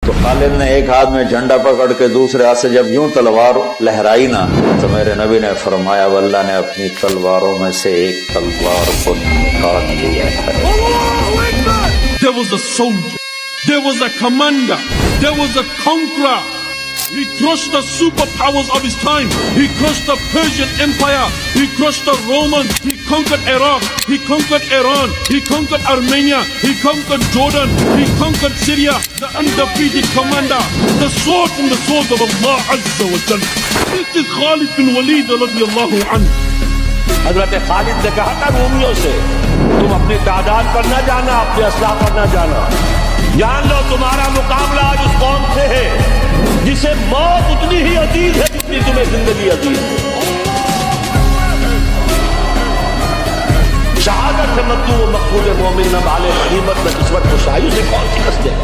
तो खालिद ने एक हाथ में झंडा पकड़ के दूसरे हाथ से जब यूं तलवार लहराई ना, तो मेरे नबी ने फरमाया अल्लाह ने अपनी तलवारों में से एक तलवार को निकाल लिया है। There was a soldier, there was a commander, there was a conqueror. He crushed the superpowers of his time. He crushed the Persian Empire. He crushed the Romans. He conquered Iraq. He conquered Iran. He conquered Armenia. He conquered Jordan. He conquered Syria. The undefeated commander. The sword from the swords of Allah Azza wa Jalla. This is Khalid bin Walid radiyallahu anhu. हजरत खालिद ने कहा था रोमियों से, तुम अपनी तादाद पर न जाना, अपने असलाह पर न जाना, जान लो तुम्हारा मुकाबला आज उस कौम से है जिसे मौत उतनी ही अजीज है जितनी तुम्हें जिंदगी अजीज है। शहादत से मत्लूब मकबूल मोमिन न बाले गनीमत न किस्मत खुशाई, उसे कौन सी कस्ते है।